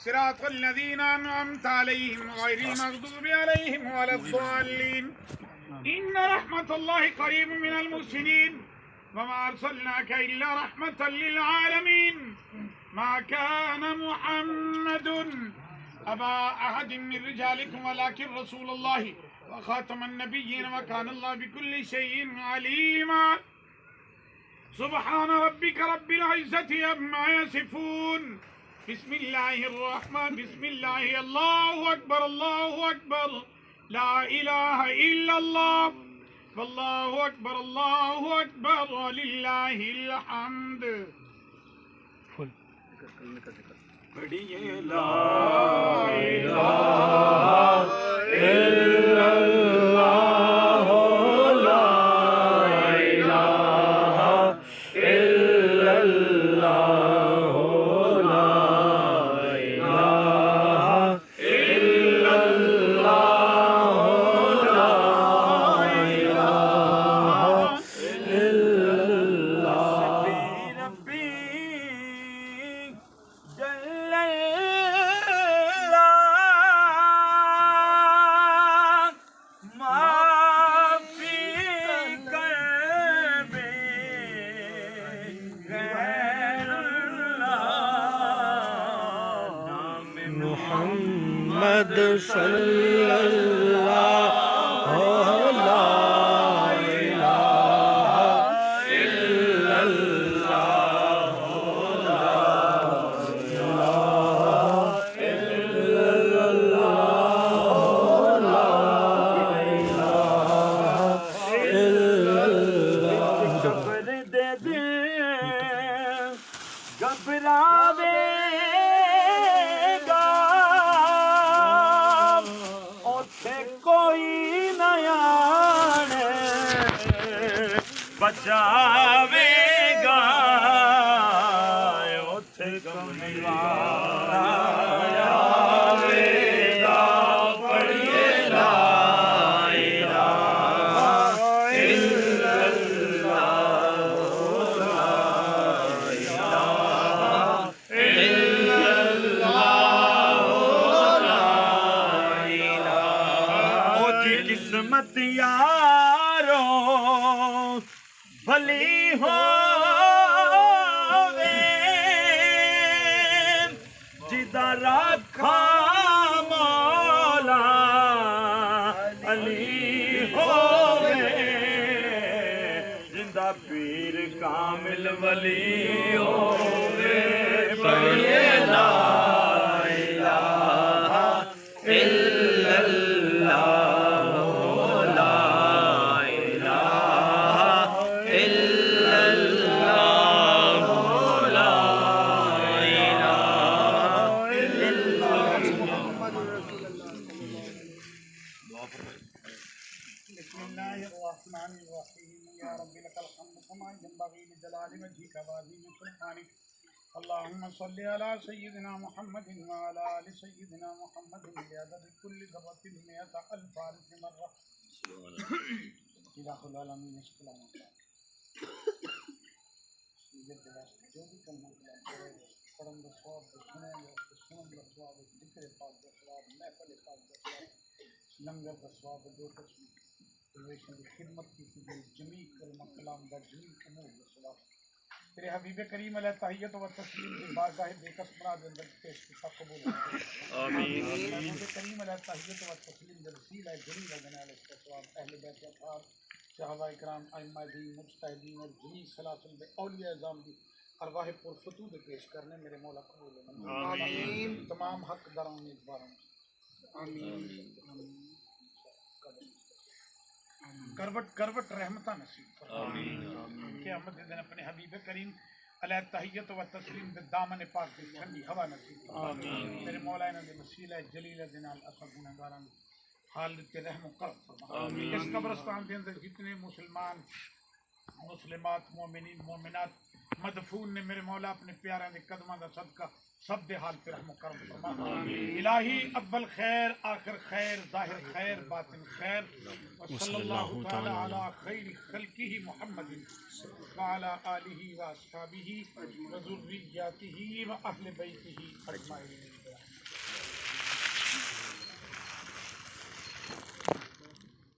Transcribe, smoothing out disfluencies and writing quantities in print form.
सिरातल लज़ीना अनअमता अलैहिम गैरिल मग़दूबि अलैहिम वलद्दाल्लीन। इन्ना रहमतल्लाहि क़रीबुम मिनल मुहसिनीन वमा अरसलनाका इल्ला रहमतल लिल आलमीन। मा काना मुहम्मदुन अबा अहदिम मिन रिजालिकुम वलाकिन रसूलुल्लाहि व खातमन नबिय्यीन व काना अल्लाहु बिकुल्लि शैइन अलीमा। सुब्हान रब्बिक रब्बिल इज़्ज़ति अम्मा यसिफून। बिस्मिल्लाहि अल्लाहु अकबर ला इलाहा इल्लल्लाह वल्लाहु अकबर वलिल्लाहिल हम्द। पढ़िए ला इलाहा इल्लल्लाह ला इलाहा इल्लल्लाह ला इलाहा इल्लल्लाह ला इलाहा इल्लल्लाह। रब्बी जल्लल्लाह माफी कल्बे गैरुल्लाह नाम मुहम्मद सल्लल्लाहु ला इलाहा इल्लल्लाह ला इलाहा इल्लल्लाह ला इलाहा इल्लल्लाह। खबर दे दे घबरावेगा उथे कोई नया बचावेगा उथे कमला आवेगा। पढ़िए ला इलाहा इल्लल्लाह ला इलाहा इल्लल्लाह ला इलाहा। ओ जी किस्मत यारो भली होवे जिदा राखा मौला अली होवे जिंदा पीर कामिल वली होवे। पढ़िए ला इलाहा इल्लल्लाह ला इलाहा इल्लल्लाह ला इलाहा इल्लल्लाह। बिस्मिल्लाहिर्रहमानिर्रहीम या रब्बी लकल हम्दु कमा यंबगी लिजलाली वजहिका व अज़ीम सुल्तानिक। अल्लाहुम्मा सल्लि अला सय्यिदिना मुहम्मदिन व अला आलि सय्यिदिना मुहम्मदिन बिअददि कुल्लि ज़र्रतिन मिअता अल्फ अल्फ मर्रा। इलाहुल आलमीन इस्लाम जो भी कलमा कलाम करे पढ़न दा सवाब सुनन दा सवाब जिक्र पाक दा सवाब महफिल पाक दा सवाब लंगर दा सवाब जो कुछ की खिदमत की जमी कलमा कलाम दा जमी अमूर दा सवाब तेरे हबीब करीम अलैहि तहियत व तस्लीम की बारगाह बेकस मुराद अंदर पेश किया कबूल आमीन। हबीब करीम अलैहि तहियत व तस्लीम दे वसीला जलील जनाल के सवाब अहले बैत अतार सहाबा इकराम अइम्मा दीन मुज्तहिदीन और जमी सलातुल औलिया इज़ाम दी अरवाह पुरफतूद पेश करने मेरे मौला कबूल आमीन। तमाम हकदारों उम्मीदवारों आमीन। करवट करवट रहमता नसीब आमीन। क़यामत के दिन अपने हबीब करीम अलैहि तहियत व तस्लीम दे दामन पाक दी ठंडी हवा नसीब आमीन। मेरे मौला इन्हां दे वसीला जलील दे नाल असां गुनहगारां हाल ते रहम करम फरमा आमीन। इस कब्रिस्तान के अंदर जितने मुसलमान मुस्लिमात मोमिनीन मोमिनात मदफून ने मेरे मौला अपने प्यारे दे कदमां दा सदका सब दे हाल पे रहम करम फरमा आमीन। इलाही अव्वल खैर आखिर खैर ज़ाहिर खैर बातिन खैर व सल्लल्लाहु तआला अला खैर खल्किही मुहम्मदिन व अला आलिही व अस्हाबिही व ज़ुर्रिय्यतिही व अहले बैतिही अजमाइन।